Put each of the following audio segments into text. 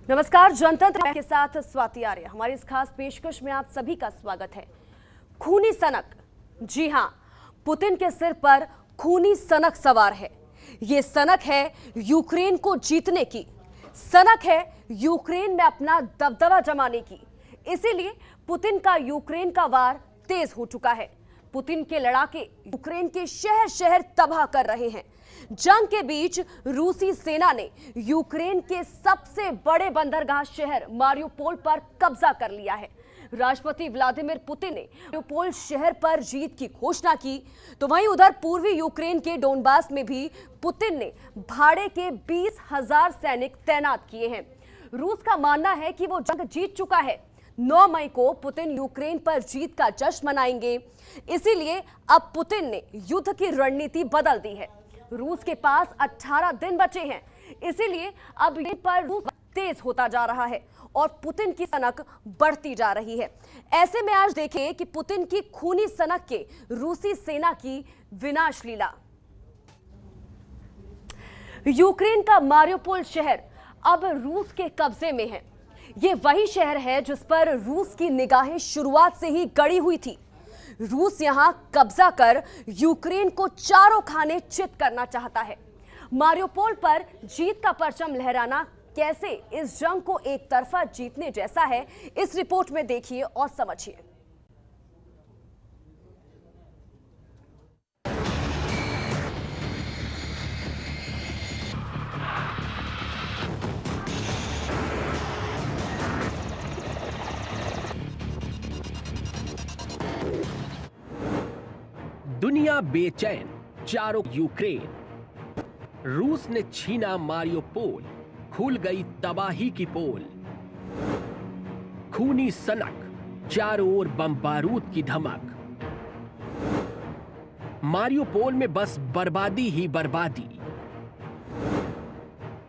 नमस्कार, जनतंत्र के साथ स्वाति आर्य। हमारी इस खास पेशकश में आप सभी का स्वागत है। खूनी सनक, जी हां, पुतिन के सिर पर खूनी सनक सवार है। ये सनक है यूक्रेन को जीतने की, सनक है यूक्रेन में अपना दबदबा जमाने की। इसीलिए पुतिन का यूक्रेन का वार तेज हो चुका है। पुतिन के लड़ाके यूक्रेन के शहर शहर तबाह कर रहे हैं। जंग के बीच रूसी सेना ने यूक्रेन के सबसे बड़े बंदरगाह शहर मारियोपोल पर कब्जा कर लिया है। राष्ट्रपति व्लादिमीर पुतिन ने मारियोपोल शहर पर जीत की घोषणा की, तो वहीं उधर पूर्वी यूक्रेन के डोनबास में भी पुतिन ने भाड़े के 20,000 सैनिक तैनात किए हैं। रूस का मानना है कि वो जंग जीत चुका है। 9 मई को पुतिन यूक्रेन पर जीत का जश्न मनाएंगे। इसीलिए अब पुतिन ने युद्ध की रणनीति बदल दी है। रूस के पास 18 दिन बचे हैं, इसीलिए अब ये पर रूस तेज होता जा रहा है और पुतिन की सनक बढ़ती जा रही है। ऐसे में आज देखें कि पुतिन की खूनी सनक के रूसी सेना की विनाश लीला। यूक्रेन का मारियोपोल शहर अब रूस के कब्जे में है। ये वही शहर है जिस पर रूस की निगाहें शुरुआत से ही गड़ी हुई थी। रूस यहां कब्जा कर यूक्रेन को चारों खाने चित करना चाहता है। मारियोपोल पर जीत का परचम लहराना कैसे इस जंग को एक तरफा जीतने जैसा है, इस रिपोर्ट में देखिए और समझिए। दुनिया बेचैन, चारों यूक्रेन। रूस ने छीना मारियोपोल, खुल गई तबाही की पोल। खूनी सनक, चारों ओर बम बारूद की धमक। मारियोपोल में बस बर्बादी ही बर्बादी।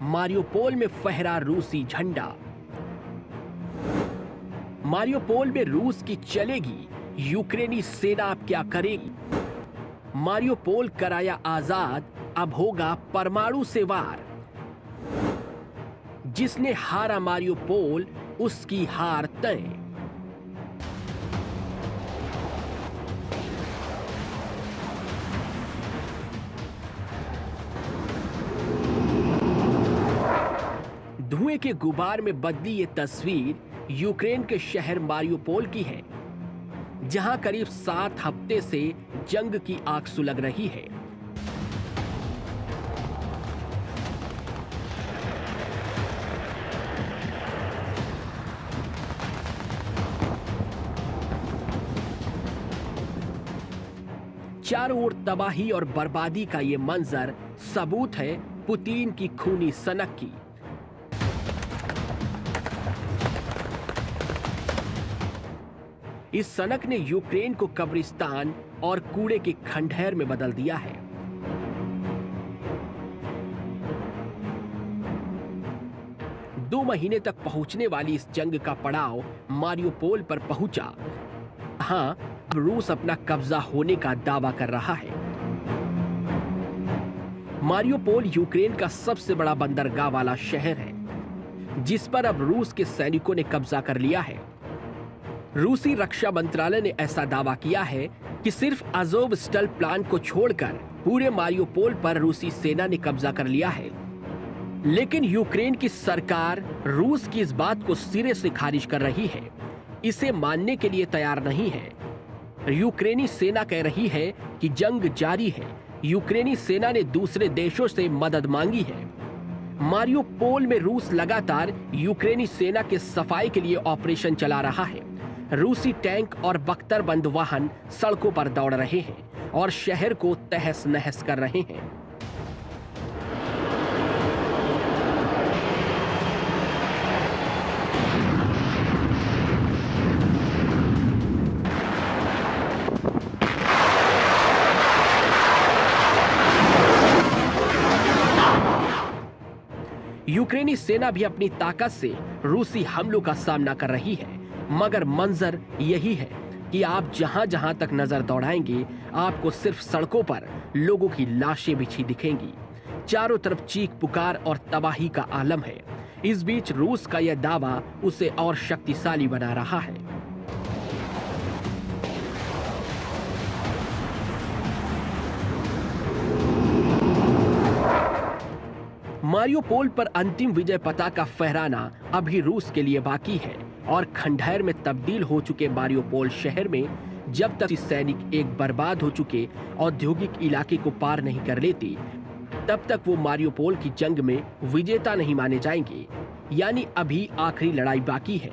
मारियोपोल में फहरा रूसी झंडा। मारियोपोल में रूस की चलेगी, यूक्रेनी सेना अब क्या करेगी? मारियोपोल कराया आजाद, अब होगा परमाणु से वार। जिसने हारा मारियोपोल, उसकी हार तय। धुएं के गुबार में बदली ये तस्वीर यूक्रेन के शहर मारियोपोल की है, जहां करीब 7 हफ्ते से जंग की आग सुलग रही है। चारों ओर तबाही और बर्बादी का ये मंजर सबूत है पुतिन की खूनी सनक की। इस सनक ने यूक्रेन को कब्रिस्तान और कूड़े के खंडहर में बदल दिया है। दो महीने तक पहुंचने वाली इस जंग का पड़ाव मारियोपोल पर पहुंचा। हां, रूस अपना कब्जा होने का दावा कर रहा है। मारियोपोल यूक्रेन का सबसे बड़ा बंदरगाह वाला शहर है, जिस पर अब रूस के सैनिकों ने कब्जा कर लिया है। रूसी रक्षा मंत्रालय ने ऐसा दावा किया है कि सिर्फ अज़ोवस्टल प्लान को छोड़कर पूरे मारियोपोल पर रूसी सेना ने कब्जा कर लिया है। लेकिन यूक्रेन की सरकार रूस की इस बात को सिरे से खारिज कर रही है, इसे मानने के लिए तैयार नहीं है। यूक्रेनी सेना कह रही है कि जंग जारी है। यूक्रेनी सेना ने दूसरे देशों से मदद मांगी है। मारियोपोल में रूस लगातार यूक्रेनी सेना के सफाई के लिए ऑपरेशन चला रहा है। रूसी टैंक और बख्तरबंद वाहन सड़कों पर दौड़ रहे हैं और शहर को तहस नहस कर रहे हैं। यूक्रेनी सेना भी अपनी ताकत से रूसी हमलों का सामना कर रही है, मगर मंजर यही है कि आप जहां जहां तक नजर दौड़ाएंगे, आपको सिर्फ सड़कों पर लोगों की लाशें बिछी दिखेंगी। चारों तरफ चीख पुकार और तबाही का आलम है। इस बीच रूस का यह दावा उसे और शक्तिशाली बना रहा है। मारियोपोल पर अंतिम विजय पताका फहराना अभी रूस के लिए बाकी है और खंडहर में तब्दील हो चुके मारियोपोल शहर में जब तक सैनिक एक बर्बाद हो चुके औद्योगिक इलाके को पार नहीं कर लेते, तब तक वो मारियोपोल की जंग में विजेता नहीं माने जाएंगे। यानी अभी आखिरी लड़ाई बाकी है।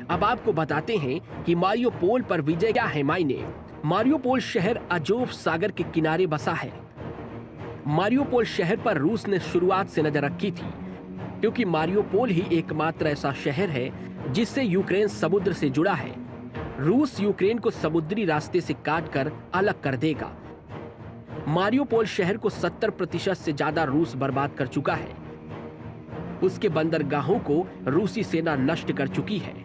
अब आपको बताते हैं कि मारियोपोल पर विजय क्या है मायने। मारियोपोल शहर अजोव सागर के किनारे बसा है। मारियोपोल शहर पर रूस ने शुरुआत से नजर रखी थी, क्योंकि मारियोपोल ही एकमात्र ऐसा शहर है जिससे यूक्रेन समुद्र से जुड़ा है। रूस यूक्रेन को समुद्री रास्ते से काटकर अलग कर देगा। मारियोपोल शहर को 70% से ज्यादा रूस बर्बाद कर चुका है। उसके बंदरगाहों को रूसी सेना नष्ट कर चुकी है।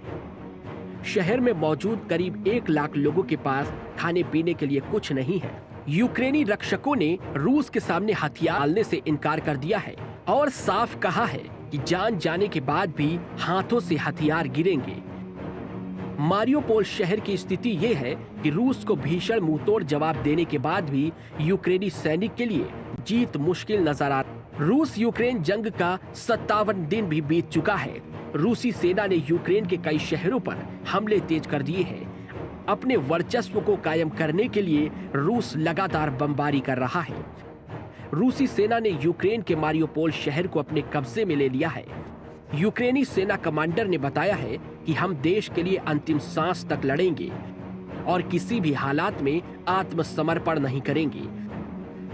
शहर में मौजूद करीब 1 लाख लोगों के पास खाने पीने के लिए कुछ नहीं है। यूक्रेनी रक्षकों ने रूस के सामने हथियार डालने से इनकार कर दिया है और साफ कहा है कि जान जाने के बाद भी हाथों से हथियार गिरेंगे। मारियोपोल शहर की स्थिति ये है कि रूस को भीषण मुंहतोड़ जवाब देने के बाद भी यूक्रेनी सैनिक के लिए जीत मुश्किल नजर आ रही। रूस यूक्रेन जंग का 57 दिन भी बीत चुका है। रूसी सेना ने यूक्रेन के कई शहरों पर हमले तेज कर दिए हैं। अपने वर्चस्व को कायम करने के लिए रूस लगातार बमबारी कर रहा है। रूसी सेना ने यूक्रेन के मारियोपोल शहर को अपने कब्जे में ले लिया है। यूक्रेनी सेना कमांडर ने बताया है कि हम देश के लिए अंतिम सांस तक लड़ेंगे और किसी भी हालात में आत्मसमर्पण नहीं करेंगे।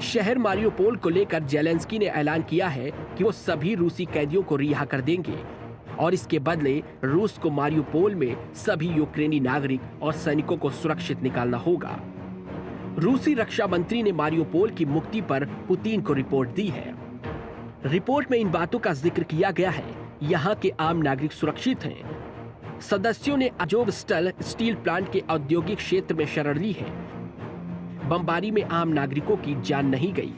शहर मारियोपोल को लेकर जेलेंस्की ने ऐलान किया है कि वो सभी रूसी कैदियों को रिहा कर देंगे और इसके बदले रूस को मारियोपोल में सभी यूक्रेनी नागरिक और सैनिकों को सुरक्षित निकालना होगा। रूसी रक्षा मंत्री ने मारियोपोल की मुक्ति पर पुतिन को रिपोर्ट दी है। रिपोर्ट में इन बातों का जिक्र किया गया है। यहाँ के आम नागरिक सुरक्षित हैं। सदस्यों ने अजोवस्टल स्टील प्लांट के औद्योगिक क्षेत्र में शरण ली है। बमबारी में आम नागरिकों की जान नहीं गई।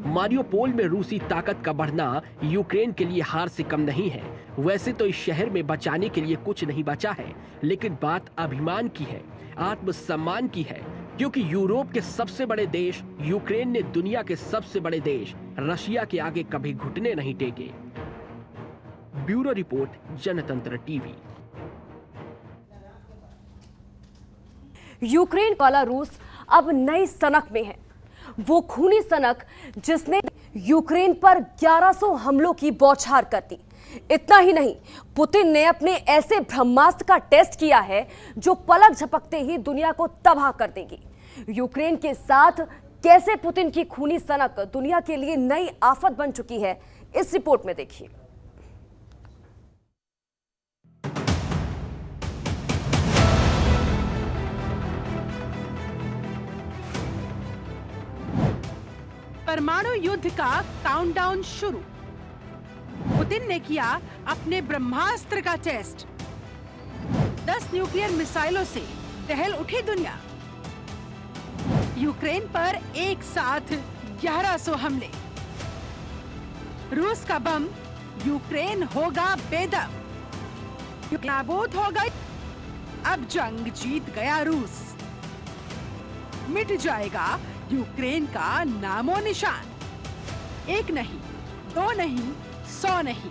मारियोपोल में रूसी ताकत का बढ़ना यूक्रेन के लिए हार से कम नहीं है। वैसे तो इस शहर में बचाने के लिए कुछ नहीं बचा है, लेकिन बात अभिमान की है, आत्मसम्मान की है, क्योंकि यूरोप के सबसे बड़े देश यूक्रेन ने दुनिया के सबसे बड़े देश रशिया के आगे कभी घुटने नहीं टेके। ब्यूरो रिपोर्ट, जनतंत्र टीवी। यूक्रेन वाला रूस अब नई सनक में है। वो खूनी सनक जिसने यूक्रेन पर 1100 हमलों की बौछार कर दी। इतना ही नहीं, पुतिन ने अपने ऐसे ब्रह्मास्त्र का टेस्ट किया है जो पलक झपकते ही दुनिया को तबाह कर देगी। यूक्रेन के साथ कैसे पुतिन की खूनी सनक दुनिया के लिए नई आफत बन चुकी है, इस रिपोर्ट में देखिए। परमाणु युद्ध का काउंटडाउन शुरू। पुतिन ने किया अपने ब्रह्मास्त्र का टेस्ट। 10 न्यूक्लियर मिसाइलों से टहल उठी दुनिया। यूक्रेन पर एक साथ 1100 हमले। रूस का बम, यूक्रेन होगा बेदम। नाबूद हो गई। अब जंग जीत गया रूस। मिट जाएगा यूक्रेन का नामो निशान। एक नहीं, 2 नहीं, 100 नहीं।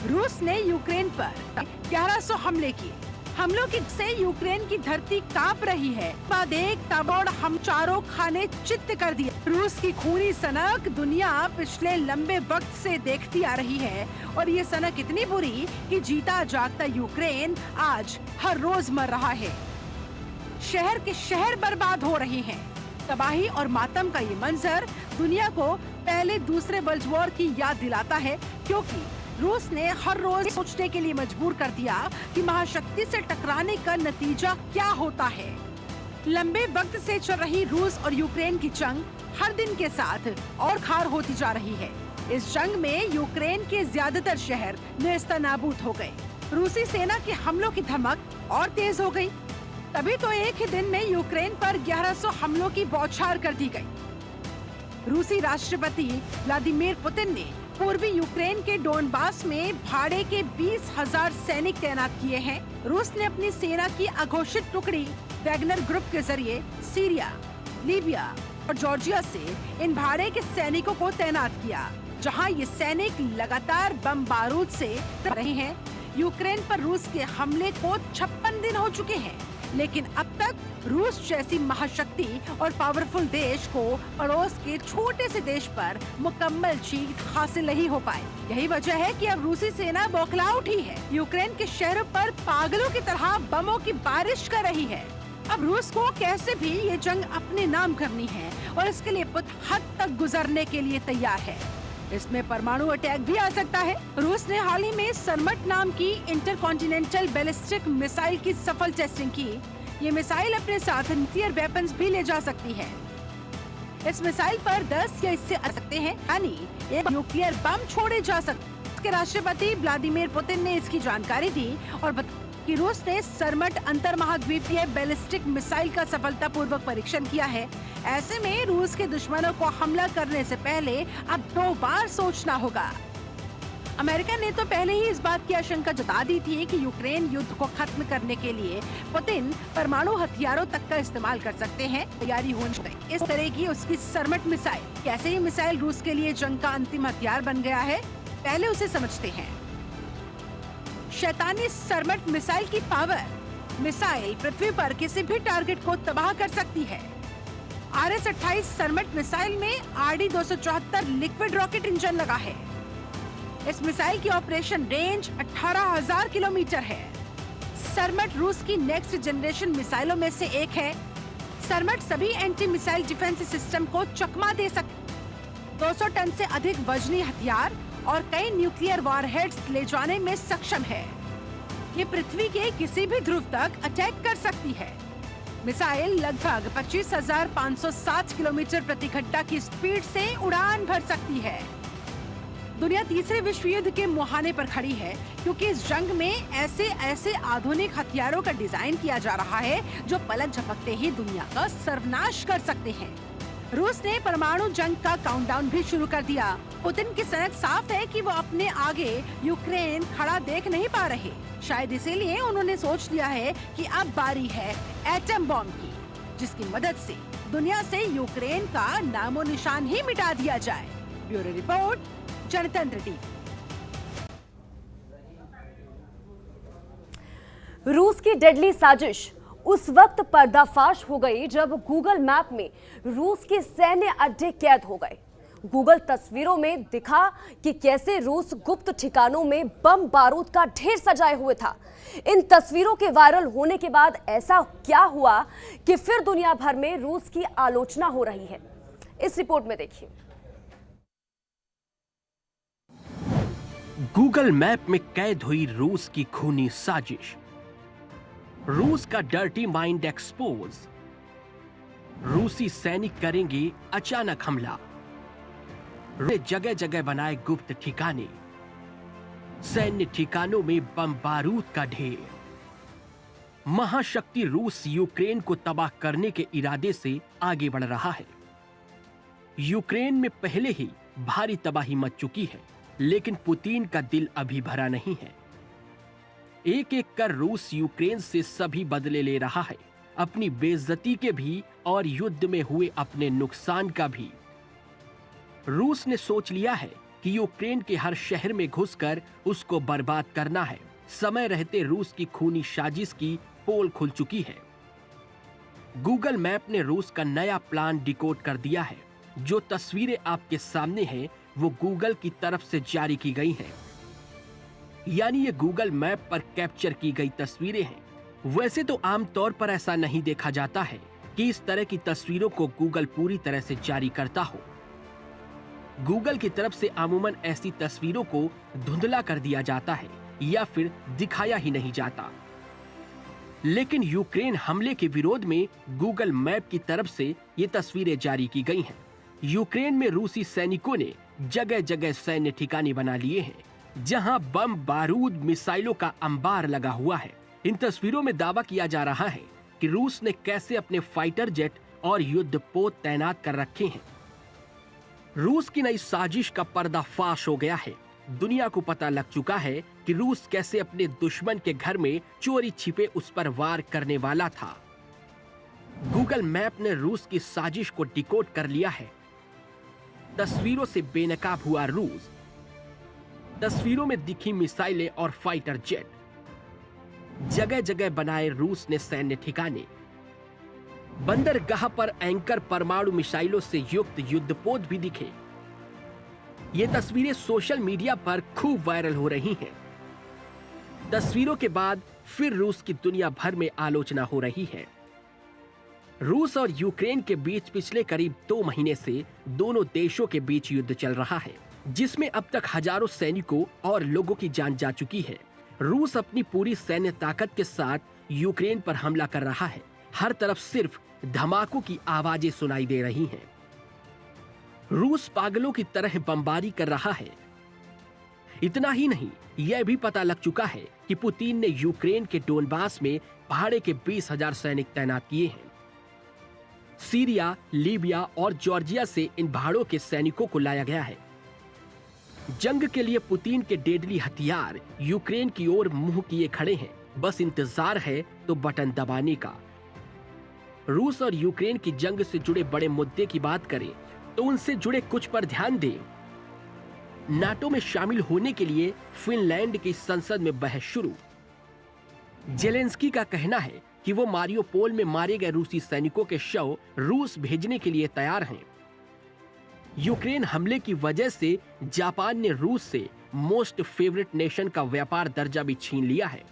रूस ने यूक्रेन पर 1100 हमले किए। हमलों से यूक्रेन की धरती कांप रही है। बाद एक ताबड़ हम चारों खाने चित्त कर दिए। रूस की खूनी सनक दुनिया पिछले लंबे वक्त से देखती आ रही है और ये सनक इतनी बुरी कि जीता जागता यूक्रेन आज हर रोज मर रहा है। शहर के शहर बर्बाद हो रहे हैं। तबाही और मातम का ये मंजर दुनिया को पहले दूसरे वर्ल्ड वॉर की याद दिलाता है, क्योंकि रूस ने हर रोज सोचने के लिए मजबूर कर दिया कि महाशक्ति से टकराने का नतीजा क्या होता है। लंबे वक्त से चल रही रूस और यूक्रेन की जंग हर दिन के साथ और खार होती जा रही है। इस जंग में यूक्रेन के ज्यादातर शहर नेस्तनाबूद हो गए। रूसी सेना के हमलों की धमक और तेज हो गई। तभी तो एक ही दिन में यूक्रेन पर 1100 हमलों की बौछार कर दी गई। रूसी राष्ट्रपति व्लादिमीर पुतिन ने पूर्वी यूक्रेन के डोनबास में भाड़े के 20,000 सैनिक तैनात किए हैं। रूस ने अपनी सेना की अघोषित टुकड़ी वैगनर ग्रुप के जरिए सीरिया, लीबिया और जॉर्जिया से इन भाड़े के सैनिकों को तैनात किया, जहां ये सैनिक लगातार बम बारूद से रहे हैं। यूक्रेन पर रूस के हमले को 56 दिन हो चुके हैं, लेकिन अब तक रूस जैसी महाशक्ति और पावरफुल देश को पड़ोस के छोटे से देश पर मुकम्मल जीत हासिल नहीं हो पाए। यही वजह है कि अब रूसी सेना बौखला उठी है। यूक्रेन के शहरों पर पागलों की तरह बमों की बारिश कर रही है। अब रूस को कैसे भी ये जंग अपने नाम करनी है और इसके लिए कुछ हद तक गुजरने के लिए तैयार है। इसमें परमाणु अटैक भी आ सकता है। रूस ने हाल ही में सरमट नाम की इंटरकॉन्टिनेंटल बैलिस्टिक मिसाइल की सफल टेस्टिंग की। ये मिसाइल अपने साथ न्यूक्लियर वेपन्स भी ले जा सकती है। इस मिसाइल पर 10 या इससे आ सकते हैं, यानी एक न्यूक्लियर बम छोड़े जा सकते। इसके राष्ट्रपति व्लादिमीर पुतिन ने इसकी जानकारी दी और बताया कि रूस ने सरमट अंतर महाद्वीपीय बैलिस्टिक मिसाइल का सफलतापूर्वक परीक्षण किया है। ऐसे में रूस के दुश्मनों को हमला करने से पहले अब 2 बार सोचना होगा। अमेरिका ने तो पहले ही इस बात की आशंका जता दी थी कि यूक्रेन युद्ध को खत्म करने के लिए पुतिन परमाणु हथियारों तक का इस्तेमाल कर सकते हैं। तैयारी होनी चाहिए। इस तरह की उसकी सरमट मिसाइल, कैसे ये मिसाइल रूस के लिए जंग का अंतिम हथियार बन गया है, पहले उसे समझते हैं। शैतानी सरमट मिसाइल की पावर। मिसाइल पृथ्वी पर किसी भी टारगेट को तबाह कर सकती है। RS-28 सरमट मिसाइल में RD-274 लिक्विड रॉकेट इंजन लगा है। इस मिसाइल की ऑपरेशन रेंज 18,000 किलोमीटर है। सरमट रूस की नेक्स्ट जनरेशन मिसाइलों में से एक है। सरमट सभी एंटी मिसाइल डिफेंस सिस्टम को चकमा दे सकती, 200 टन से अधिक वजनी हथियार और कई न्यूक्लियर वॉरहेड्स ले जाने में सक्षम है। ये पृथ्वी के किसी भी ध्रुव तक अटैक कर सकती है। मिसाइल लगभग 25,560 किलोमीटर प्रति घंटा की स्पीड से उड़ान भर सकती है। दुनिया तीसरे विश्व युद्ध के मुहाने पर खड़ी है, क्योंकि इस जंग में ऐसे आधुनिक हथियारों का डिजाइन किया जा रहा है जो पलक झपकते ही दुनिया का सर्वनाश कर सकते हैं। रूस ने परमाणु जंग का काउंटडाउन भी शुरू कर दिया। पुतिन की सनक साफ है कि वो अपने आगे यूक्रेन खड़ा देख नहीं पा रहे। शायद इसीलिए उन्होंने सोच लिया है कि अब बारी है एटम बॉम्ब की, जिसकी मदद से दुनिया से यूक्रेन का नामो निशान ही मिटा दिया जाए। ब्यूरो रिपोर्ट, जनतंत्र टीवी। रूस की डेडली साजिश उस वक्त पर्दाफाश हो गई जब गूगल मैप में रूस के सैन्य अड्डे कैद हो गए। गूगल तस्वीरों में दिखा कि कैसे रूस गुप्त ठिकानों में बम बारूद का ढेर सजाए हुए था। इन तस्वीरों के वायरल होने के बाद ऐसा क्या हुआ कि फिर दुनिया भर में रूस की आलोचना हो रही है। इस रिपोर्ट में देखिए। गूगल मैप में कैद हुई रूस की खूनी साजिश। रूस का डर्टी माइंड एक्सपोज। रूसी सैनिक करेंगे अचानक हमला। जगह जगह बनाए गुप्त ठिकाने। सैन्य ठिकानों में बम बारूद का ढेर। महाशक्ति रूस यूक्रेन को तबाह करने के इरादे से आगे बढ़ रहा है। यूक्रेन में पहले ही भारी तबाही मच चुकी है, लेकिन पुतिन का दिल अभी भरा नहीं है। एक एक कर रूस यूक्रेन से सभी बदले ले रहा है, अपनी बेइज्जती के भी और युद्ध में हुए अपने नुकसान का भी। रूस ने सोच लिया है कि यूक्रेन के हर शहर में घुसकर उसको बर्बाद करना है। समय रहते रूस की खूनी साजिश की पोल खुल चुकी है। गूगल मैप ने रूस का नया प्लान डिकोड कर दिया है। जो तस्वीरें आपके सामने हैं वो गूगल की तरफ से जारी की गई हैं। यानी ये गूगल मैप पर कैप्चर की गई तस्वीरें हैं। वैसे तो आमतौर पर ऐसा नहीं देखा जाता है कि इस तरह की तस्वीरों को गूगल पूरी तरह से जारी करता हो। गूगल की तरफ से अमूमन ऐसी तस्वीरों को धुंधला कर दिया जाता है या फिर दिखाया ही नहीं जाता। लेकिन यूक्रेन हमले के विरोध में गूगल मैप की तरफ से ये तस्वीरें जारी की गई हैं। यूक्रेन में रूसी सैनिकों ने जगह जगह सैन्य ठिकाने बना लिए हैं, जहां बम, बारूद, मिसाइलों का अंबार लगा हुआ है। इन तस्वीरों में दावा किया जा रहा है कि रूस ने कैसे अपने फाइटर जेट और युद्धपोत तैनात कर रखे हैं। रूस की नई साजिश का पर्दाफाश हो गया है। दुनिया को पता लग चुका है कि रूस कैसे अपने दुश्मन के घर में चोरी छिपे उस पर वार करने वाला था। गूगल मैप ने रूस की साजिश को डिकोड कर लिया है। तस्वीरों से बेनकाब हुआ रूस। तस्वीरों में दिखी मिसाइलें और फाइटर जेट। जगह जगह बनाए रूस ने सैन्य ठिकाने। बंदरगाह पर एंकर परमाणु मिसाइलों से युक्त युद्धपोत भी दिखे। ये तस्वीरें सोशल मीडिया पर खूब वायरल हो रही हैं। तस्वीरों के बाद फिर रूस की दुनिया भर में आलोचना हो रही है। रूस और यूक्रेन के बीच पिछले करीब 2 महीने से दोनों देशों के बीच युद्ध चल रहा है, जिसमें अब तक हजारों सैनिकों और लोगों की जान जा चुकी है। रूस अपनी पूरी सैन्य ताकत के साथ यूक्रेन पर हमला कर रहा है। हर तरफ सिर्फ धमाकों की आवाजें सुनाई दे रही हैं। रूस पागलों की तरह बमबारी कर रहा है। इतना ही नहीं, यह भी पता लग चुका है कि पुतिन ने यूक्रेन के डोनबास में पहाड़े के 20,000 सैनिक तैनात किए हैं। सीरिया, लीबिया और जॉर्जिया से इन पहाड़ों के सैनिकों को लाया गया है। जंग के लिए पुतिन के डेडली हथियार यूक्रेन की ओर मुंह किए खड़े हैं। बस इंतजार है तो बटन दबाने का। रूस और यूक्रेन की जंग से जुड़े बड़े मुद्दे की बात करें तो उनसे जुड़े कुछ पर ध्यान दें। नाटो में शामिल होने के लिए फिनलैंड की संसद में बहस शुरू। जेलेंस्की का कहना है कि वो मारियोपोल में मारे गए रूसी सैनिकों के शव रूस भेजने के लिए तैयार हैं। यूक्रेन हमले की वजह से जापान ने रूस से मोस्ट फेवरेट नेशन का व्यापार दर्जा भी छीन लिया है।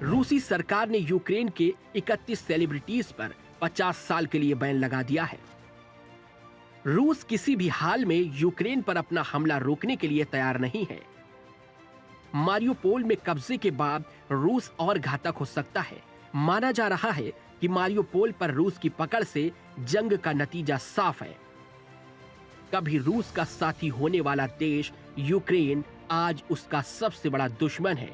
रूसी सरकार ने यूक्रेन के 31 सेलिब्रिटीज पर 50 साल के लिए बैन लगा दिया है। रूस किसी भी हाल में यूक्रेन पर अपना हमला रोकने के लिए तैयार नहीं है। मारियोपोल में कब्जे के बाद रूस और घातक हो सकता है। माना जा रहा है कि मारियोपोल पर रूस की पकड़ से जंग का नतीजा साफ है। कभी रूस का साथी होने वाला देश यूक्रेन आज उसका सबसे बड़ा दुश्मन है,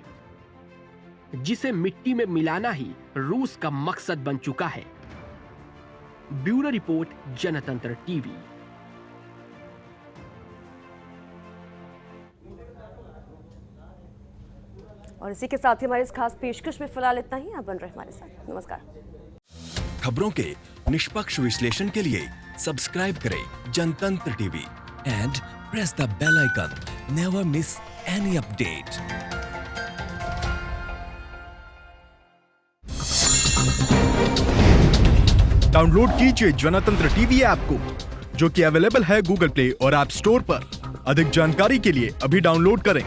जिसे मिट्टी में मिलाना ही रूस का मकसद बन चुका है। ब्यूरो रिपोर्ट, जनतंत्र टीवी। और इसी के साथ ही हमारे इस खास पेशकश में फिलहाल इतना ही। आप बन रहे हमारे साथ। नमस्कार। खबरों के निष्पक्ष विश्लेषण के लिए सब्सक्राइब करें Jantantra TV and press the bell icon. Never miss any update. Download कीजिए जनतंत्र टीवी ऐप को, जो कि अवेलेबल है गूगल प्ले और ऐप स्टोर पर। अधिक जानकारी के लिए अभी डाउनलोड करें।